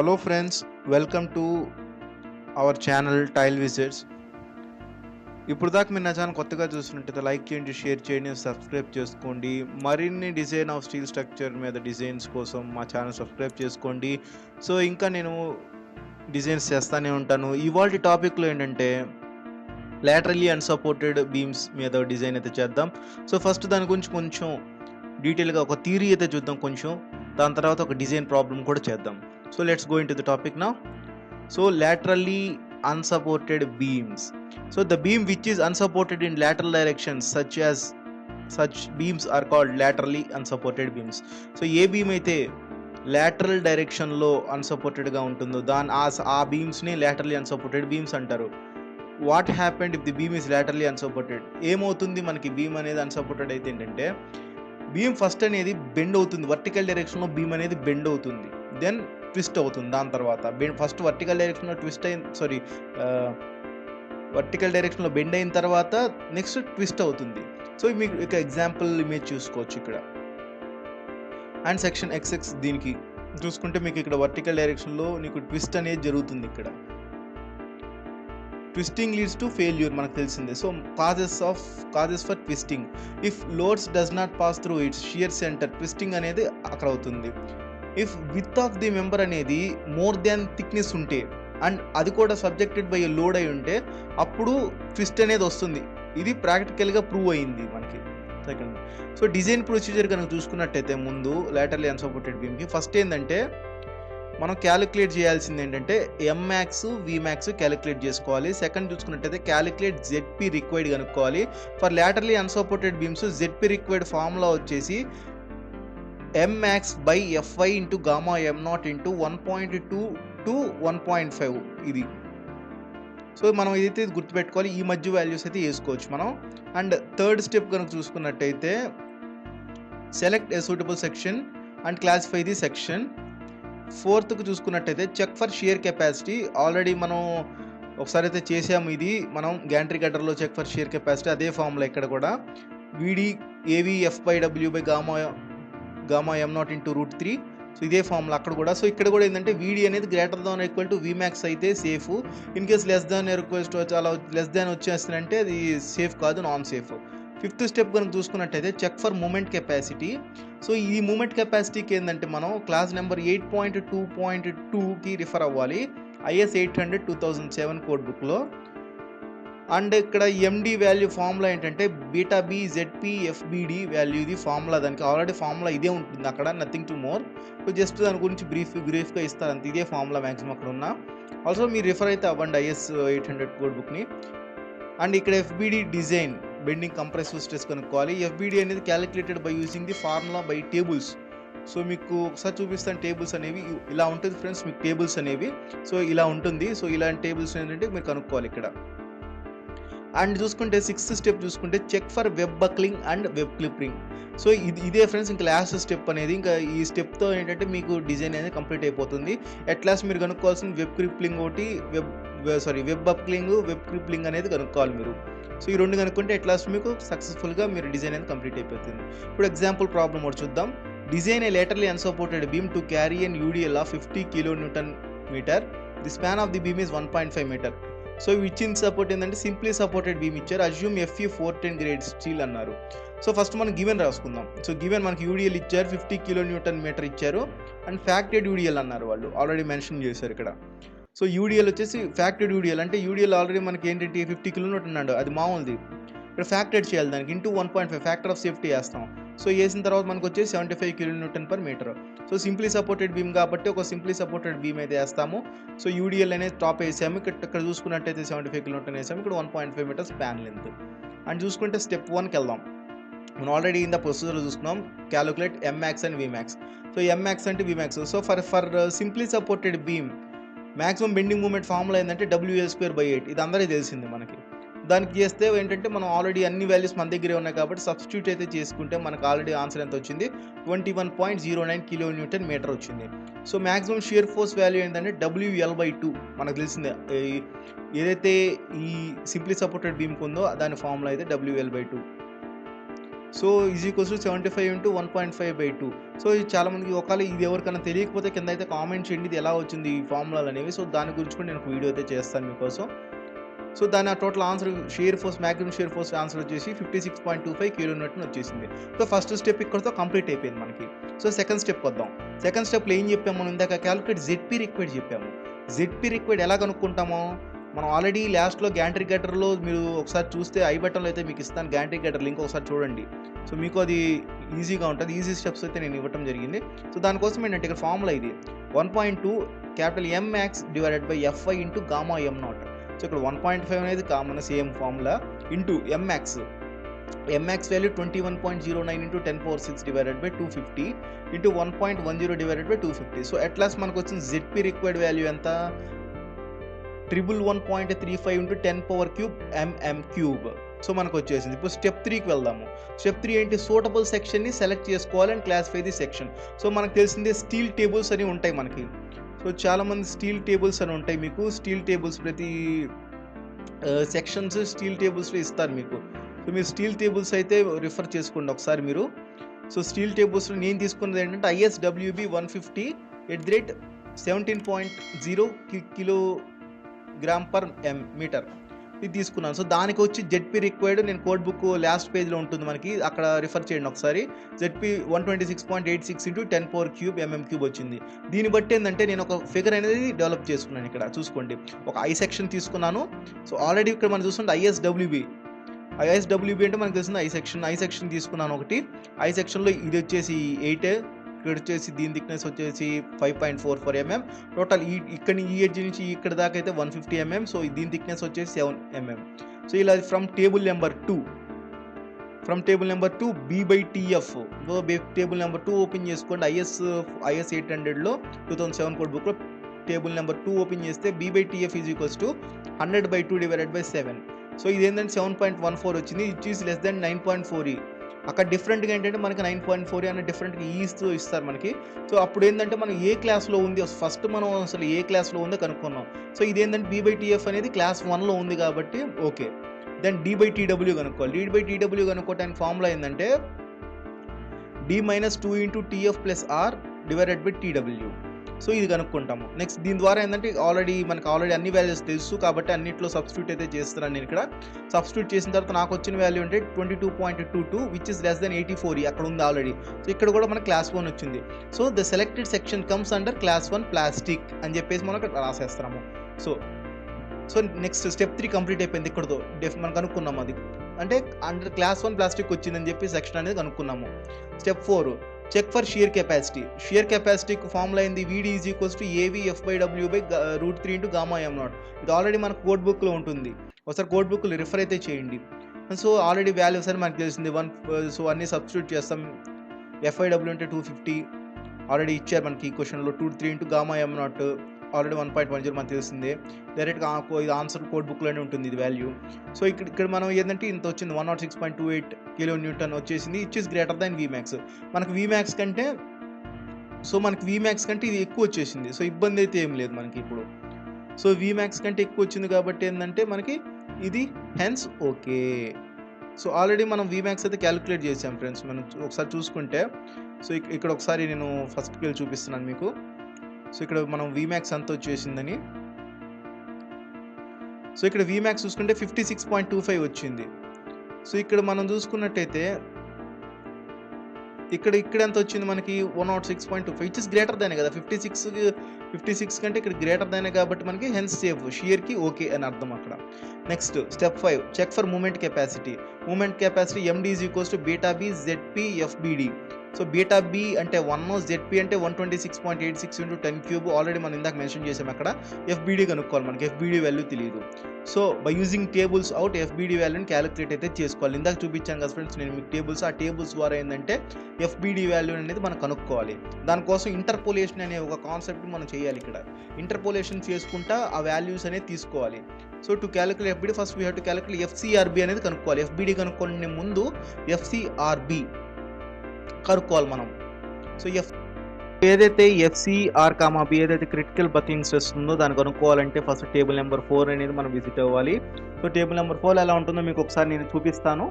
Hello friends, welcome to our channel Tile Wizards. ఇప్పుడు దాకా మీరు నా ఛానల్ కొత్తగా చూస్తున్నట్టయితే లైక్ చేయండి, షేర్ చేయండి, సబ్స్క్రైబ్ చేసుకోండి. మరిన్ని డిజైన్ ఆఫ్ స్టీల్ స్ట్రక్చర్ మీద డిజైన్స్ కోసం మా ఛానల్ సబ్స్క్రైబ్ చేసుకోండి. సో ఇంకా నేను డిజైన్స్ చేస్తూనే ఉంటాను. ఇవాళ టాపిక్లో ఏంటంటే లాటరల్లీ అన్సపోర్టెడ్ బీమ్స్ మీద డిజైన్ అయితే చేద్దాం. సో ఫస్ట్ దాని గురించి కొంచెం డీటెయిల్గా ఒక థియరీ అయితే చూద్దాం కొంచెం. దాని తర్వాత ఒక డిజైన్ ప్రాబ్లం కూడా చేద్దాం. So let's go into the topic now. So laterally unsupported beams. So the beam which is unsupported in lateral directions such beams are called laterally unsupported beams. So A beam అయితే lateral direction లో unsupported గా ఉంటుందో ఆ beams ని laterally unsupported beams అంటారు. What happened if the beam is laterally unsupported? ఏమవుతుంది మనకి beam అనేది unsupported అయితే ఏంటంటే బీమ్ ఫస్ట్ అనేది బెండ్ అవుతుంది, వర్టికల్ డైరెక్షన్లో బీమ్ అనేది బెండ్ అవుతుంది, దెన్ ట్విస్ట్ అవుతుంది. దాని తర్వాత ఫస్ట్ వర్టికల్ డైరెక్షన్లో వర్టికల్ డైరెక్షన్లో బెండ్ అయిన తర్వాత నెక్స్ట్ ట్విస్ట్ అవుతుంది. సో మీకు ఇక ఎగ్జాంపుల్ ఇమేజ్ చూసుకోవచ్చు ఇక్కడ. అండ్ సెక్షన్ XX దీనికి చూసుకుంటే మీకు ఇక్కడ వర్టికల్ డైరెక్షన్లో నీకు ట్విస్ట్ అనేది జరుగుతుంది. ఇక్కడ ట్విస్టింగ్ లీడ్స్ టు ఫెయిల్యూర్ మనకు తెలిసిందే. So causes for twisting, if loads does not pass through it's shear centre, twisting అనేది అక్కడ అవుతుంది. If with of the member అనేది మోర్ దాన్ థిక్నెస్ ఉంటే అండ్ అది కూడా సబ్జెక్టెడ్ బై లోడ్ అయి ఉంటే అప్పుడు ట్విస్ట్ అనేది వస్తుంది. ఇది ప్రాక్టికల్గా ప్రూవ్ అయింది మనకి. సెకండ్, సో డిజైన్ ప్రొసీజర్ కనుక చూసుకున్నట్టయితే ముందు లాటరల్లీ అన్సపోర్టెడ్ బీమ్కి ఫస్ట్ ఏంటంటే మనం క్యాలిక్యులేట్ చేయాల్సింది ఏంటంటే ఎంమ్యాక్స్ విమ్యాక్స్ క్యాలిక్యులేట్ చేసుకోవాలి. సెకండ్ చూసుకున్నట్టయితే క్యాలిక్యులేట్ జెడ్పీ రిక్వైర్డ్ కనుక్కోవాలి. For laterally unsupported beams ZP required formula వచ్చేసి M max by f i into gamma M0 into 1.2 to 1.5 ఇది. సో మనం ఇదైతే గుర్తుపెట్టుకోవాలి. ఈ మధ్య వాల్యూస్ అయితే వేసుకోవచ్చు మనం. అండ్ థర్డ్ స్టెప్ కనుక చూసుకున్నట్టయితే select a suitable section and classify the section. ఫోర్త్కి చూసుకున్నట్టయితే check for shear capacity. Already మనం ఒకసారి అయితే చేసాము, ఇది మనం గ్యాంట్రీ గడ్డర్లో చెక్ ఫర్ షియర్ కెపాసిటీ అదే ఫార్ములా ఇక్కడ కూడా. V d A v F/W by gamma M0 into √3. So ఇదే ఫార్ములా అక్కడ కూడా. సో ఇక్కడ కూడా ఏంటంటే వీడి అనేది greater than equal to V max అయితే safe. In case less than request అలా లెస్ దాన్ వచ్చేస్తుందంటే అది సేఫ్ కాదు, నాన్ సేఫ్. ఫిఫ్త్ స్టెప్ కనుక చూసుకున్నట్టయితే check for moment capacity. So ఈ మూమెంట్ కెపాసిటీకి ఏంటంటే మనం క్లాస్ నెంబర్ 8.2.2కి రిఫర్ అవ్వాలి, IS 800 2007 కోడ్ బుక్లో. అండ్ ఇక్కడ ఎండి వాల్యూ ఫార్ములా ఏంటంటే beta B ZP FBD value, ఇది ఫార్ములా. దానికి ఆల్రెడీ ఫార్ములా ఇదే ఉంటుంది అక్కడ, nothing to more. So just దాని గురించి బ్రీఫ్గా ఇస్తారు అంతే, ఇదే ఫార్ములా మ్యాక్సిమం అక్కడ ఉన్న. ఆల్సో మీరు రిఫర్ అయితే అవ్వండి IS 800 కోడ్ బుక్ని. అండ్ ఇక్కడ FBD design bending compressive stress కనుక్కోవాలి. FBD అనేది calculated by using the formula by tables. So మీకు ఒకసారి చూపిస్తాను టేబుల్స్ అనేవి ఇలా ఉంటుంది ఫ్రెండ్స్, మీకు టేబుల్స్ అనేవి. సో ఇలా ఉంటుంది. సో ఇలాంటి టేబుల్స్ ఏంటంటే మీరు కనుక్కోవాలి ఇక్కడ. అండ్ చూసుకుంటే సిక్స్త్ స్టెప్ చూసుకుంటే check for web buckling and web clipping. So ఇదే ఫ్రెండ్స్ ఇంకా లాస్ట్ స్టెప్ అనేది. ఇంకా ఈ స్టెప్తో ఏంటంటే మీకు డిజైన్ అనేది కంప్లీట్ అయిపోతుంది. అట్ లాస్ట్ మీరు కనుక్కోవాల్సిన వెబ్ క్లిప్పింగ్ ఒకటి, వెబ్ బక్లింగ్, వెబ్ క్లిప్పింగ్ అనేది కనుక్కోవాలి మీరు. సో ఈ రెండు కనుక్కుంటే అట్ లాస్ట్ మీకు సక్సెస్ఫుల్గా మీరు డిజైన్ అనేది కంప్లీట్ అయిపోతుంది. ఇప్పుడు ఎగ్జాంపుల్ ప్రాబ్లమ్ ఒకటి చూద్దాం. Design A laterally unsupported beam to carry an UDL of 50 kN meter. The span of the beam is 1.5 meter. So ఇచ్చిన సపోర్ట్ ఏంటంటే సింప్లీ సపోర్టెడ్ బీమ్ ఇచ్చారు. అజ్యూమ్ FE 410 గ్రేడ్ స్టీల్ అన్నారు. So first మనం given రాసుకుందాం. So given మనకి UDL ఇచ్చారు, 50 kN ఇచ్చారు. And ఫ్యాక్టెడ్ UDL అన్నారు, వాళ్ళు ఆల్రెడీ మెన్షన్ చేశారు ఇక్కడ. సో UDL వచ్చేసి ఫ్యాక్టెడ్ UDL అంటే UDL ఆల్రెడీ మనకి ఏంటంటే 50 kN అన్నాడు, అది మామూలుది. ఇక్కడ ఫ్యాక్టెడ్ చేయాలి, దానికి ఇంటూ 1.5 ఫ్యాక్టర్ ఆఫ్ సేఫ్టీ వేస్తాం. సో వేసిన తర్వాత మనకు వచ్చేసి 75 kN/m. So simply supported beam కాబట్టి ఒక సింప్లీ సపోర్టెడ్ బీమ్ అయితే వేస్తాము. సో UDL అనేది టాప్ వేసాము. ఇక్కడ చూసుకున్నట్టయితే 75 kN వేసాము. ఇక్కడ 1.5 మీటర్ స్పాన్ లెంత్. అండ్ చూసుకుంటే స్టెప్ 1కి వెళ్దాం. మనం ఆల్రెడీ ఇన్ ద ప్రొసీజర్ చూసుకున్నాం, calculate M max and V max. So M max అంటే V max. So for simply supported beam maximum bending moment formula ఏంటంటే WL2/8. ఇది అందరికీ తెలిసింది మనకి. దానికి చేస్తే ఏంటంటే మనం ఆల్రెడీ అన్ని వాల్యూస్ మన దగ్గరే ఉన్నాయి కాబట్టి సబ్స్టిట్యూట్ అయితే చేసుకుంటే మనకు ఆల్రెడీ ఆన్సర్ ఎంత వచ్చింది, 21.09 kN వచ్చింది. So maximum shear force value ఏంటంటే WL/2 మనకు తెలిసిందే. ఏదైతే ఈ సింప్లీ సపోర్టెడ్ బీమ్కి ఉందో దాని ఫార్ములా అయితే WL/2. So is equals to 75 into 1.5/2. So ఇది చాలామందికి ఒకవేళ ఇది ఎవరికైనా తెలియకపోతే కింద అయితే కామెంట్ చేయండి ఇది ఎలా వచ్చింది ఈ ఫార్ములాలు అనేవి. సో దాని గురించి కూడా నేను ఒక వీడియో అయితే చేస్తాను మీకోసం. సో దాని total answer shear force maximum shear force answer వచ్చేసి 56.25 కిలోన్యూటన్ వచ్చేసింది. సో ఫస్ట్ స్టెప్ ఇక్కడతో కంప్లీట్ అయిపోయింది మనకి. సో సెకండ్ స్టెప్ వద్దాం. సెకండ్ స్టెప్లో ఏం చెప్పాము మనం ఇందాక క్యాలిక్యులేట్ జెడ్పీ రిక్వైర్డ్ చెప్పాము. జెడ్పీ రిక్వైర్డ్ ఎలా కనుక్కుంటామో మనం ఆల్రెడీ లాస్ట్లో గ్యాంట్రీ గెటర్లో మీరు ఒకసారి చూస్తే ఐ బటన్లో అయితే మీకు ఇస్తాను గ్యాంట్రీ గెటర్ లింక్ ఒకసారి చూడండి. సో మీకు అది ఈజీగా ఉంటుంది. ఈజీ స్టెప్స్ అయితే నేను ఇవ్వడం జరిగింది. సో దానికోసం ఏంటంటే ఇక్కడ ఫార్ములా ఇది 1.2 capital MX divided by f i into gamma M naught. So ఇక్కడ 1.5 అనేది common same formula into MX value 21.09 into 10⁶ divided by 250 into 1.10 divided by 250. So at last మనకు వచ్చిన జెడ్పీ రిక్వైర్డ్ వాల్యూ ఎంత 111.35 ఇంటూ 10³ mm³. సో మనకు వచ్చేసింది. ఇప్పుడు step 3కి వెళ్దాము. స్టెప్ 3 ఏంటి సూటబుల్ సెక్షన్ని సెలెక్ట్ చేసుకోవాలి and classify the section. So మనకు తెలిసిందే స్టీల్ టేబుల్స్ అని ఉంటాయి మనకి. సో చాలామంది స్టీల్ టేబుల్స్ అని ఉంటాయి మీకు. స్టీల్ టేబుల్స్ ప్రతి సెక్షన్స్ స్టీల్ టేబుల్స్లో ఇస్తారు మీకు. సో మీరు స్టీల్ టేబుల్స్ అయితే రిఫర్ చేసుకోండి ఒకసారి మీరు. సో స్టీల్ టేబుల్స్లో నేను తీసుకున్నది ఏంటంటే ISWB 150 17.0 kg/m ఇది తీసుకున్నాను. సో దానికి వచ్చి జెడ్పీ రిక్వైర్డ్ నేను కోడ్ బుక్ లాస్ట్ పేజ్లో ఉంటుంది మనకి, అక్కడ రిఫర్ చేయండి ఒకసారి. జెడ్పీ 126.86 ఇంటూ 10³ mm³ వచ్చింది. దీన్ని బట్టి ఏంటంటే నేను ఒక ఫిగర్ అనేది డెవలప్ చేసుకున్నాను. ఇక్కడ చూసుకోండి ఒక ఐ సెక్షన్ తీసుకున్నాను. సో ఆల్రెడీ ఇక్కడ మనం చూస్తుంటే ISWB అంటే మనకు తెలిసింది ఐ సెక్షన్ తీసుకున్నాను ఒకటి. ఐ సెక్షన్లో ఇది వచ్చేసి 8, ఇక్కడ వచ్చేసి దీని థిక్నెస్ వచ్చేసి 5.44 mm. టోటల్ ఇక్కడ ఈ ఎడ్జ్ నుంచి ఇక్కడ దాకా అయితే 150 mm. సో దీని థిక్నెస్ వచ్చేసి 7 mm. సో ఇలా from table number 2 B/TF. So table number 2 open చేసుకోండి. IS 800లో 2007 కోడ్ బుక్లో టేబుల్ నెంబర్ 2 ఓపెన్ చేస్తే B/TF is equals to 100/2 divided by 7. So ఇది ఏంటంటే 7.14 వచ్చింది. It is less than 9.4. అక్కడ డిఫరెంట్గా ఏంటంటే మనకి 9.4 అనే డిఫరెంట్గా ఈస్తూ ఇస్తారు మనకి. సో అప్పుడు ఏంటంటే మనం ఏ క్లాస్లో ఉంది ఫస్ట్ మనం అసలు ఏ క్లాస్లో ఉందో కనుక్కున్నాం. సో ఇదేంటంటే B/TF అనేది క్లాస్ 1లో ఉంది కాబట్టి ఓకే. దెన్ D/TW కనుక్కోవాలి. D/TW కనుక్కోవడానికి ఫార్ములా ఏంటంటే D-2 into TF plus R divided by TW. So ఇది కనుక్కుంటాము. నెక్స్ట్ దీని ద్వారా ఏంటంటే మనకు ఆల్రెడీ అన్ని వాల్యూస్ తెలుసు కాబట్టి అన్నింటిలో సబ్స్టిట్యూట్ అయితే చేస్తున్నాను నేను. ఇక్కడ సబ్స్టిట్యూట్ చేసిన తర్వాత నాకు వచ్చిన వాల్యూ అంటే 22.22 విచ్ ఇస్ లెస్ దెన్ 84 అక్కడ ఉంది ఆల్రెడీ. సో ఇక్కడ కూడా మనకు క్లాస్ 1 వచ్చింది. So the selected section comes under class 1 plastic అని చెప్పేసి మనం ఇక్కడ రాసేస్తున్నాము. సో నెక్స్ట్ స్టెప్ 3 కంప్లీట్ అయిపోయింది. ఇక్కడతో మనం కనుక్కున్నాము అది అంటే అండర్ క్లాస్ 1 ప్లాస్టిక్ వచ్చిందని చెప్పి సెక్షన్ అనేది కనుక్కున్నాము. Step 4 check for shear capacity. Shear కెపాసిటీకి ఫార్ములా అయింది VD is equals to AVF/W/√3 into gamma M0. ఇది ఆల్రెడీ మన కోడ్ బుక్లో ఉంటుంది. ఒకసారి కోడ్ బుక్లో రిఫర్ అయితే చేయండి. సో ఆల్రెడీ వాల్యూస్ అని మనకు తెలిసింది 1. సో అన్నీ సబ్స్టిట్యూట్ చేస్తాం. FIW అంటే 250 ఆల్రెడీ ఇచ్చారు మనకి ఈ క్వశ్చన్లో. 2 3 ఇంటూ గామా M0 ఆల్రెడీ 1.10 మనకు తెలిసిందే. డైరెక్ట్గా ఇది ఆన్సర్ కోడ్ బుక్లోనే ఉంటుంది ఇది వాల్యూ. సో ఇక్కడ మనం ఏంటంటే ఇంత వచ్చింది 106.28 kN వచ్చేసింది. It is greater than Vmax. మనకి Vmax కంటే ఇది ఎక్కువ వచ్చేసింది. సో ఇబ్బంది అయితే ఏం లేదు మనకి ఇప్పుడు. సో Vmax కంటే ఎక్కువ వచ్చింది కాబట్టి ఏంటంటే మనకి ఇది హెన్స్ ఓకే. సో ఆల్రెడీ మనం Vmax అయితే క్యాలిక్యులేట్ చేసాం ఫ్రెండ్స్. మనం ఒకసారి చూసుకుంటే సో ఇక్కడ ఒకసారి నేను ఫస్ట్కి వెళ్ళి చూపిస్తున్నాను మీకు. సో ఇక్కడ మనం Vmax అంత వచ్చేసిందని. సో ఇక్కడ Vmax చూసుకుంటే 56.25 వచ్చింది. సో ఇక్కడ మనం చూసుకున్నట్టయితే ఇక్కడ ఎంత వచ్చింది మనకి 106.25 ఇట్ ఇస్ గ్రేటర్ దానే కదా. 56 కంటే ఇక్కడ గ్రేటర్ దానే కాబట్టి మనకి హెన్స్ సేఫ్ షియర్కి ఓకే అని అర్థం అక్కడ. Next step 5 check for moment capacity. Moment capacity MD is equals to βB ZP FBD. So βB అంటే 1, ZP అంటే 126.86 ఇంటూ 10³ ఆల్రెడీ మనం ఇందాక మెన్షన్ చేసాం అక్కడ. FBD కనుక్కోవాలి, మనకి FBD వాల్యూ తెలియదు. So by using tables out FBD వాల్యూని క్యాలిక్యులేట్ అయితే చేసుకోవాలి. ఇందాక చూపించాను కదా ఫ్రెండ్స్ నేను మీకు టేబుల్స్. ఆ టేబుల్స్ ద్వారా ఏంటంటే FBD వాల్యూ అనేది మనం కనుక్కోవాలి. దానికోసం ఇంటర్పోలేషన్ అనే ఒక కాన్సెప్ట్ మనం చేయాలి. ఇక్కడ ఇంటర్పోలేషన్ చేసుకుంటా ఆ వాల్యూస్ అనేది తీసుకోవాలి. So to calculate FBD first we have to calculate FCRB అనేది కనుక్కోవాలి. FBD కనుక్కోని ముందు FCRB కనుక్కోవాలి మనం. సో ఏదైతే FCR/B ఏదైతే క్రిటికల్ బర్నింగ్ స్ట్రెస్ ఉందో దాన్ని కనుక్కోవాలంటే ఫస్ట్ టేబుల్ నెంబర్ 4 అనేది మనం విజిట్ అవ్వాలి. సో టేబుల్ నెంబర్ 4 ఎలా ఉంటుందో మీకు ఒకసారి నేను చూపిస్తాను.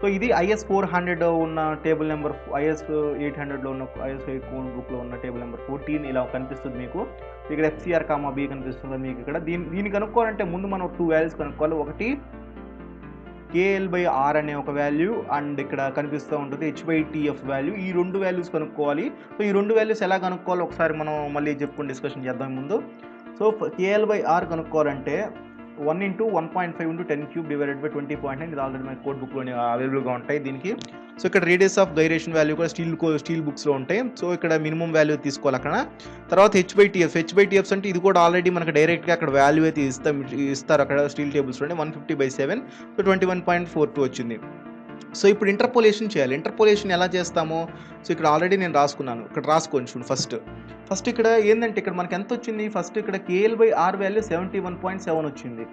సో ఇది IS 400 ఉన్న టేబుల్ నెంబర్, IS 800లో ఉన్న IS 8 కోడ్ బుక్లో ఉన్న టేబుల్ నెంబర్ 14 ఇలా కనిపిస్తుంది మీకు. ఇక్కడ FCR, B కనిపిస్తుంది మీకు ఇక్కడ. దీన్ని కనుక్కోవాలంటే ముందు మనం 2 వాల్యూస్ కనుక్కోవాలి. ఒకటి KL/R అనే ఒక వాల్యూ, అండ్ ఇక్కడ కనిపిస్తూ ఉంటుంది H/TF వాల్యూ. ఈ 2 వాల్యూస్ కనుక్కోవాలి. సో ఈ 2 వాల్యూస్ ఎలా కనుక్కోవాలో ఒకసారి మనం మళ్ళీ డిస్కషన్ చేద్దాం ముందు. So KL/R కనుక్కోవాలంటే 1 × 1.5 × 10³ divided by 20.9. ఇది ఆల్రెడీ మన కోడ్ బుక్లోనే అవైలబుల్గా ఉంటాయి దీనికి. సో ఇక్కడ రేడియస్ ఆఫ్ గైరేషన్ వాల్యూ కూడా స్టీల్ బుక్స్లో ఉంటాయి. సో ఇక్కడ మినిమం వాల్యూ తీసుకోవాలి అక్కడ. తర్వాత H/TF అంటే ఇది కూడా ఆల్రెడీ మనకు డైరెక్ట్గా అక్కడ వాల్యూ అయితే ఇస్తారు అక్కడ స్టీల్ టేబుల్స్లోనే. 150/7, సో 21.42 వచ్చింది. సో ఇప్పుడు ఇంటర్పోలేషన్ చేయాలి. ఇంటర్పోలేషన్ ఎలా చేస్తామో సో ఇక్కడ ఆల్రెడీ నేను రాసుకున్నాను, ఇక్కడ రాసుకోండి చూడండి. ఫస్ట్ ఇక్కడ ఏంటంటే ఇక్కడ మనకి ఎంత వచ్చింది, ఫస్ట్ ఇక్కడ KL/R వాల్యూ 71.7 వచ్చింది.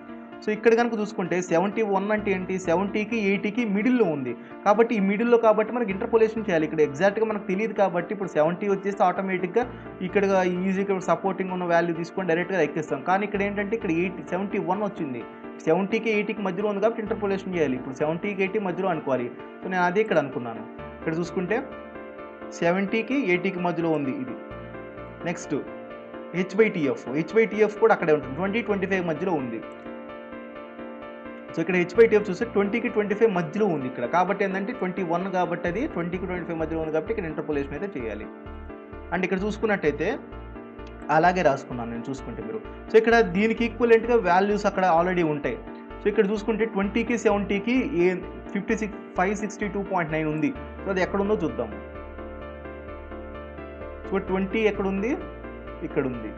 సో ఇక్కడ కనుక చూసుకుంటే 71 అంటే ఏంటి, 70కి 80కి మిడిల్లో ఉంది. కాబట్టి ఈ మిడిల్లో కాబట్టి మనకి ఇంటర్పోలేషన్ చేయాలి. ఇక్కడ ఎగ్జాక్ట్గా మనకు తెలియదు కాబట్టి ఇప్పుడు 70 వచ్చేస్తే ఆటోమేటిక్గా ఇక్కడ ఈజీగా సపోర్టింగ్ ఉన్న వాల్యూ తీసుకొని డైరెక్ట్గా ఎక్కిస్తాం. కానీ ఇక్కడ ఏంటంటే ఇక్కడ 71 వచ్చింది. 70కి 80కి మధ్యలో ఉంది కాబట్టి ఇంటర్పోలేషన్ చేయాలి. ఇప్పుడు 70కి 80 మధ్యలో అనుకోవాలి. సో నేను అదే ఇక్కడ అనుకున్నాను. ఇక్కడ చూసుకుంటే 70కి 80కి మధ్యలో ఉంది ఇది. నెక్స్ట్ H/TF కూడా అక్కడే ఉంటుంది, 20-25 మధ్యలో ఉంది. సో ఇక్కడ H/TF చూస్తే 20కి 25 మధ్యలో ఉంది ఇక్కడ. కాబట్టి ఏంటంటే 21 కాబట్టి అది 20కి 25 మధ్యలో ఉంది కాబట్టి ఇక్కడ ఇంటర్పోలేషన్ అయితే చేయాలి. అండ్ ఇక్కడ చూసుకున్నట్టయితే అలాగే రాసుకున్నాను నేను చూసుకుంటే మీరు. సో ఇక్కడ దీనికి ఈక్వలెంట్గా వాల్యూస్ అక్కడ ఆల్రెడీ ఉంటాయి. సో ఇక్కడ చూసుకుంటే 20కి 70కి 562.9 ఉంది. సో అది ఎక్కడ ఉందో చూద్దాము. సో 20 ఎక్కడుంది, ఇక్కడ ఉంది.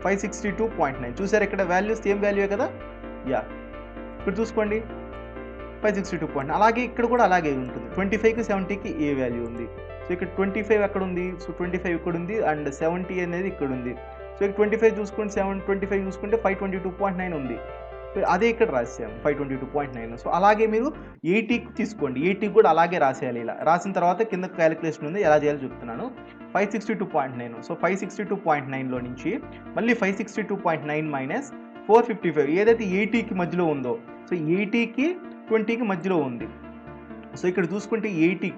562.9 చూసారు ఇక్కడ వాల్యూ సేమ్ వాల్యూయే కదా. ఇక్కడ చూసుకోండి 562.9. అలాగే ఇక్కడ కూడా అలాగే ఉంటుంది. 25కి 70కి ఏ వాల్యూ ఉంది. సో ఇక్కడ 25 ఎక్కడ ఉంది, సో 25 ఇక్కడ ఉంది, అండ్ 70 అనేది ఇక్కడ ఉంది. సో ఇక్కడ 25 చూసుకుంటే 25 చూసుకుంటే 522.9 ఉంది. సో అదే ఇక్కడ రాసాము 522.9. సో అలాగే మీరు 80కి తీసుకోండి, 80కి కూడా అలాగే రాసేయాలి. ఇలా రాసిన తర్వాత కింద క్యాలిక్యులేషన్ ఉంది, ఎలా చేయాలో చెప్తున్నాను. 562.9. సో 562.9లో నుంచి మళ్ళీ 562.9 మైనస్ 455 ఏదైతే 80కి మధ్యలో ఉందో, సో 80కి 20కి మధ్యలో ఉంది. సో ఇక్కడ చూసుకుంటే 80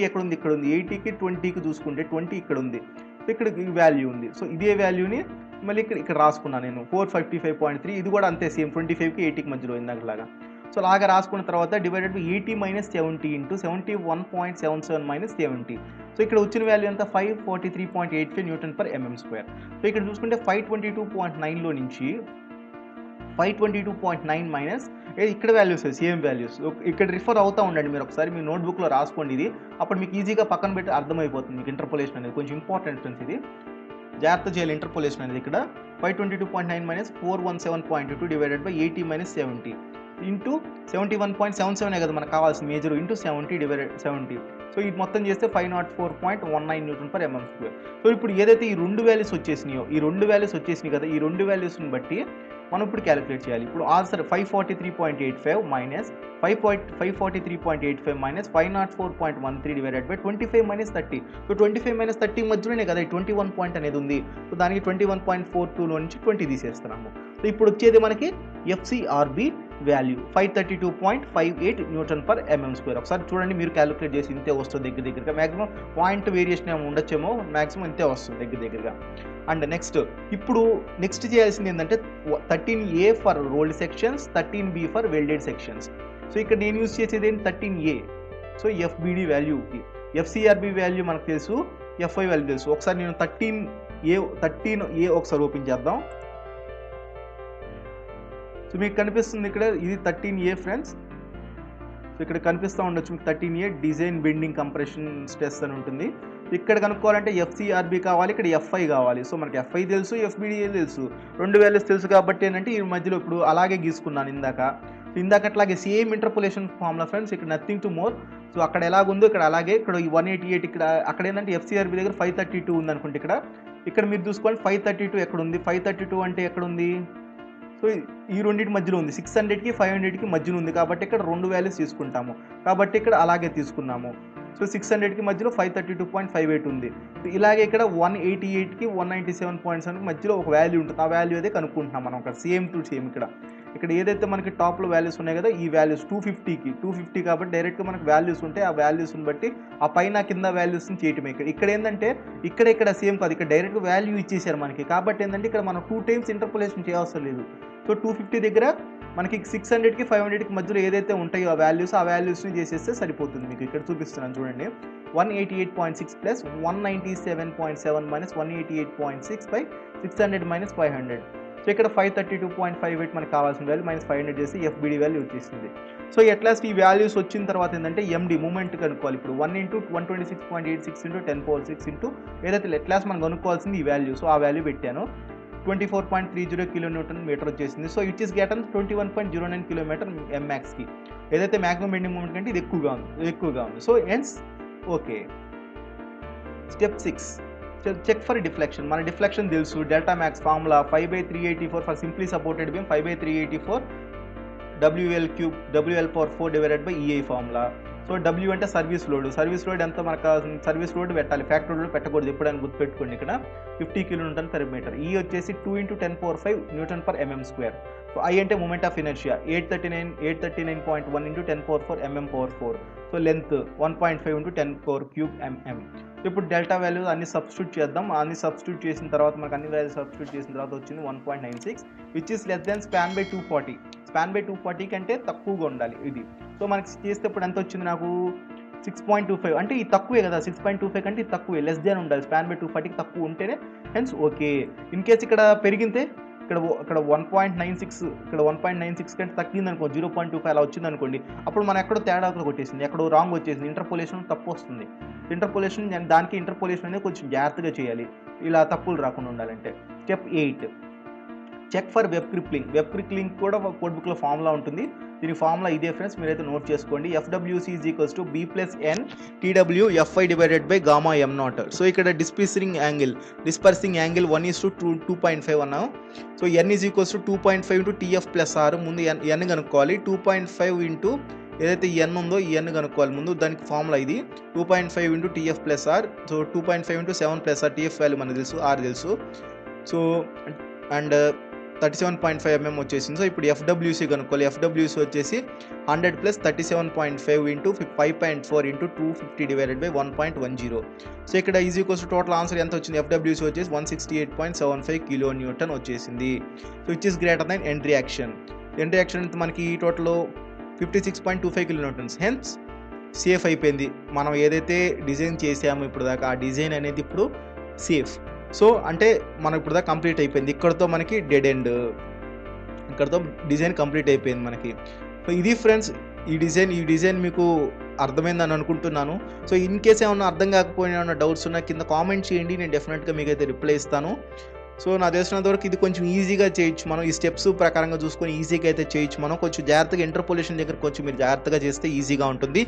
ఎక్కడ ఉంది, ఇక్కడ ఉంది. 80కి 20కి చూసుకుంటే 20 ఇక్కడ ఉంది. సో ఇక్కడ వాల్యూ ఉంది. సో ఇదే వాల్యూని మళ్ళీ ఇక్కడ రాసుకున్నాను నేను 455.3. ఇది కూడా అంతే సేమ్ 25కి 80కి మధ్యలో ఇందాకలాగా. సో అలాగా రాసుకున్న తర్వాత divided by 80 minus 70 into 71.77 minus 70. So ఇక్కడ వచ్చిన వాల్యూ ఎంత, 543.85 Nm². సో ఇక్కడ చూసుకుంటే 522.9లో నుంచి 522.9 మైనస్ ఇక్కడ వాల్యూస్ సేమ్ వాల్యూస్. ఇక్కడ రిఫర్ అవుతూ ఉండండి మీరు ఒకసారి, మీ నోట్బుక్లో రాసుకోండి ఇది. అప్పుడు మీకు ఈజీగా పక్కన పెట్టి అర్థమైపోతుంది మీకు ఇంటర్పోలేషన్ అనేది. కొంచెం ఇంపార్టెంట్ ఫ్రెండ్స్, ఇది జాగ్రత్త చేయాలి ఇంటర్పోలేషన్ అనేది. ఇక్కడ 522.9 minus 417.22 divided by 80 minus 70 into 71.77 కదా మనకు కావాల్సిన మేజర్, ఇంటూ 70 డివైడెడ్ 70. సో ఇది మొత్తం చేస్తే 504.19 Nm². సో ఇప్పుడు ఏదైతే ఈ 2 వాల్యూస్ వచ్చేసినాయో, ఈ 2 వాల్యూస్ వచ్చేసినాయి కదా, ఈ 2 వాల్యూస్ని బట్టి మనం ఇప్పుడు క్యాలిక్యులేట్ చేయాలి. ఇప్పుడు answer 543.85 minus 543.85 minus 504.13 divided by 25 minus 30. So 25 minus 30 మధ్యలోనే కదా ఈ 21 పాయింట్ అనేది ఉంది. సో దానికి 21.42లో నుంచి 20 తీసేస్తున్నాము. సో ఇప్పుడు వచ్చేది మనకి FCRB వాల్యూ 532.58 Nm². ఒకసారి చూడండి మీరు క్యాలిక్యులేట్ చేసి ఇంతే వస్తుంది దగ్గరగా. మ్యాక్సిమం పాయింట్ వేరియేషన్ ఏమో ఉండొచ్చేమో, మ్యాక్సిమం ఇంతే వస్తుంది దగ్గరగా. అండ్ నెక్స్ట్ చేయాల్సింది ఏంటంటే 13A for rolled sections, 13B for welded sections. So ఇక్కడ నేను యూజ్ చేసేది ఏంటి 13A. So FBD వాల్యూకి, FCRB value మనకు తెలుసు, FI వాల్యూ తెలుసు. ఒకసారి నేను 13A ఒకసారి ఓపెన్ చేద్దాం. సో మీకు కనిపిస్తుంది ఇక్కడ ఇది 13A ఫ్రెండ్స్. సో ఇక్కడ కనిపిస్తూ ఉండొచ్చు మీకు 13A design bending compression stress అని ఉంటుంది. ఇక్కడ కనుక్కోవాలంటే FCRB కావాలి, ఇక్కడ FI కావాలి. సో మనకి FI తెలుసు, FBD తెలుసు, 2 వాల్యూస్ తెలుసు కాబట్టి ఏంటంటే ఈ మధ్యలో ఇప్పుడు అలాగే గీసుకున్నాను ఇందాకట్లాగే సేమ్ ఇంటర్పోలేషన్ ఫార్ములా ఫ్రెండ్స్. ఇక్కడ నథింగ్ టు మోర్. సో అక్కడ ఎలాగుందో ఇక్కడ అలాగే ఇక్కడ 188 ఇక్కడ అక్కడ ఏంటంటే FCRB దగ్గర 532 ఉంది అనుకుంటే ఇక్కడ మీరు చూసుకోండి 532 ఎక్కడ ఉంది, 532 అంటే ఎక్కడ ఉంది, సో ఈ రెండింటి మధ్యలో ఉంది, 600కి 500కి మధ్యలో ఉంది కాబట్టి ఇక్కడ 2 వాల్యూస్ తీసుకుంటాము కాబట్టి ఇక్కడ అలాగే తీసుకున్నాము. సో 600కి మధ్యలో 532.58 ఉంది. ఇలాగే ఇక్కడ 188కి 197.7 మధ్యలో ఒక వాల్యూ ఉంటుంది. ఆ వాల్యూ అదే కనుక్కుంటున్నాం మనం అక్కడ సేమ్ టు సేమ్. ఇక్కడ ఇక్కడ ఏదైతే మనకి టాప్లో వాల్యూస్ ఉన్నాయి కదా, ఈ వాల్యూస్ 250 కాబట్టి డైరెక్ట్గా మనకి వాల్యూస్ ఉంటే ఆ వాల్యూస్ని బట్టి ఆ పైన కింద వాల్యూస్ని చేయటమే. ఇక్కడ ఏంటంటే ఇక్కడ సేమ్ కాదు, ఇక్కడ డైరెక్ట్గా వాల్యూ ఇచ్చేసారు మనకి. కాబట్టి ఏంటంటే ఇక్కడ మనం 2 టైమ్స్ ఇంటర్పోలేషన్ చేయవసరం లేదు. సో 250 దగ్గర మనకి 600కి 500కి మధ్యలో ఏదైతే ఉంటాయో ఆ వాల్యూస్ని చేసేస్తే సరిపోతుంది. మీకు ఇక్కడ చూపిస్తున్నాను చూడండి. 188.6 plus 197.7 minus 188.6 by 600 minus 500. So ఇక్కడ 532.58 మనకు కావాల్సిన వాల్యూ మైనస్ 500 చేసి ఎఫ్బిడి వాల్యూ వచ్చేసింది. సో ఎట్లాస్ట్ ఈ వాల్యూస్ వచ్చిన తర్వాత ఏంటంటే ఎండి మూమెంట్ కనుక్కోవాలి. ఇప్పుడు 1 × 126.86 × 10⁶ ఇంటూ ఏదైతే ఎట్లాస్ట్ మనం కనుక్కోవాల్సింది ఈ వాల్యూ. సో ఆ వాల్యూ పెట్టాను. 24.30 కిలోన్యూటన్ మీటర్ వచ్చేసింది. So it is gotten 21.09 kilometre ఎంమాక్స్కి. ఏదైతే మ్యాక్సిమం బెండింగ్ మూమెంట్ కంటే ఇది ఎక్కువగా ఉంది. So hence okay. Step 6 check for deflection. మన డిఫ్లెక్షన్ తెలుసు, delta max formula 5/384 for simply supported beam, 5/384 WL/4 divided by EI formula. So W అంటే సర్వీస్ లోడ్ ఎంత మనకు సర్వీస్ లోడ్ పెట్టాలి, ఫ్యాక్టరీ లోడ్ పెట్టకూడదు ఎప్పుడైనా గుర్తుపెట్టుకోండి. ఇక్కడ 50 కిలోన్యూటన్ పర్ మీటర్. E వచ్చేసి 2 × 10⁴ newton per mm². So I అంటే moment of inertia 839.1 × 10⁴ mm⁴. So length 1.5 × 10⁵ mm. ఇప్పుడు డెల్టా వాల్యూ అన్ని సబ్స్టిట్యూట్ చేద్దాం. అన్ని సబ్స్టిట్యూట్ చేసిన తర్వాత మనకు అన్ని వాల్యూ సబ్స్టిట్యూట్ చేసిన తర్వాత వచ్చింది 1.96 which is less than span by 240. Span by 240 కంటే తక్కువగా ఉండాలి ఇది. సో మనకి చేస్తే ఇప్పుడు ఎంత వచ్చింది నాకు 6.25. అంటే ఇది తక్కువే కదా, 6.25 కంటే ఇది తక్కువే, లెస్ దెన్ ఉండాలి. స్పాన్ బై 240కి తక్కువ ఉంటేనే హెన్స్ ఓకే. ఇన్ కేస్ ఇక్కడ పెరిగితే ఇక్కడ 1.96 ఇక్కడ 1.96 కంటే తగ్గింది అనుకో, 0.25 అలా వచ్చింది అనుకోండి, అప్పుడు మనం ఎక్కడో తేడా కొట్టేసింది, ఎక్కడో రాంగ్ వచ్చేసింది, ఇంటర్పోలేషన్ తప్పు వస్తుంది. దానికి ఇంటర్పోలేషన్ అనేది కొంచెం జాగ్రత్తగా చేయాలి, ఇలా తప్పులు రాకుండా ఉండాలంటే. Step 8 check for web crippling. Web crippling కూడా కోడ్ బుక్లో ఫార్ములా ఉంటుంది. దీని ఫార్ములా ఇదే ఫ్రెండ్స్, మీరైతే నోట్ చేసుకోండి. FWC = B + N TW FI divided by gamma m0. So ఇక్కడ డిస్పర్సింగ్ యాంగిల్ 1:2.5 అన్నాం. So N = 2.5 × TF + R. ముందు N కనుక్కోవాలి. 2.5 ఇంటూ ఏదైతే N ఉందో ఈ N కనుక్కోవాలి ముందు. దానికి ఫార్ములా ఇది 2.5 × TF + R. So 2.5 × 7 + R. TF value మనకు తెలుసు, R తెలుసు. సో అండ్ 37.5 mm వచ్చేసింది. సో ఇప్పుడు FWC కనుక్కోవాలి. FWC వచ్చేసి 100 + 37.5 × 5.4 × 250 డివైడెడ్ బై 1.10. సో ఇక్కడ టోటల్ ఆన్సర్ ఎంత వచ్చింది? FWC వచ్చేసి 168.75 కిలో న్యూటన్ వచ్చేసింది. So which is greater than end reaction. End reaction మనకి total 56.25 kilonewtons. Hence safe అయిపోయింది. మనం ఏదైతే డిజైన్ చేసామో ఇప్పుడు దాకా ఆ డిజైన్ అనేది ఇప్పుడు సేఫ్. సో అంటే మనం ఇప్పుడు దాకా కంప్లీట్ అయిపోయింది. ఇక్కడతో మనకి డెడ్ ఎండ్, ఇక్కడతో డిజైన్ కంప్లీట్ అయిపోయింది మనకి. సో ఇది ఫ్రెండ్స్ ఈ డిజైన్ మీకు అర్థమైందని అనుకుంటున్నాను. సో ఇన్ కేస్ ఏమన్నా అర్థం కాకపోయినా ఏమన్నా డౌట్స్ ఉన్నా కింద కామెంట్ చేయండి, నేను డెఫినెట్గా మీకైతే రిప్లై ఇస్తాను. సో నాకు తెలిసినంత వరకు ఇది కొంచెం ఈజీగా చేయొచ్చు, మనం ఈ స్టెప్స్ ప్రకారంగా చూసుకొని ఈజీగా అయితే చేయొచ్చు. మనం కొంచెం జాగ్రత్తగా ఇంటర్పోలేషన్ దగ్గర కొంచెం మీరు జాగ్రత్తగా చేస్తే ఈజీగా ఉంటుంది.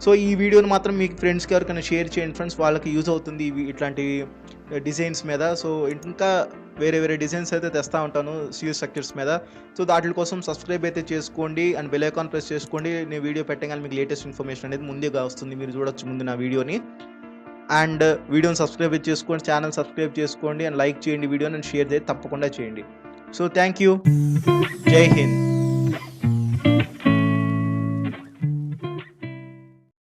సో ఈ వీడియోని మాత్రం మీకు ఫ్రెండ్స్కి ఎవరికైనా షేర్ చేయండి ఫ్రెండ్స్, వాళ్ళకి యూజ్ అవుతుంది ఇట్లాంటి డిజైన్స్ మీద. సో ఇంకా వేరే డిజైన్స్ అయితే తెస్తూ ఉంటాను సియూ స్ట్రక్చర్స్ మీద. సో వాటి కోసం సబ్స్క్రైబ్ అయితే చేసుకోండి అండ్ బెల్ ఐకాన్ ప్రెస్ చేసుకోండి. నేను వీడియో పెట్టగానే మీకు లేటెస్ట్ ఇన్ఫర్మేషన్ అనేది ముందుగా వస్తుంది, మీరు చూడొచ్చు ముందు నా వీడియోని. అండ్ వీడియోని సబ్స్క్రైబ్ చేసుకోండి, ఛానల్ సబ్స్క్రైబ్ చేసుకోండి అండ్ లైక్ చేయండి వీడియోని అండ్ షేర్ చేసి తప్పకుండా చేయండి. సో థ్యాంక్ యూ, జై హింద్.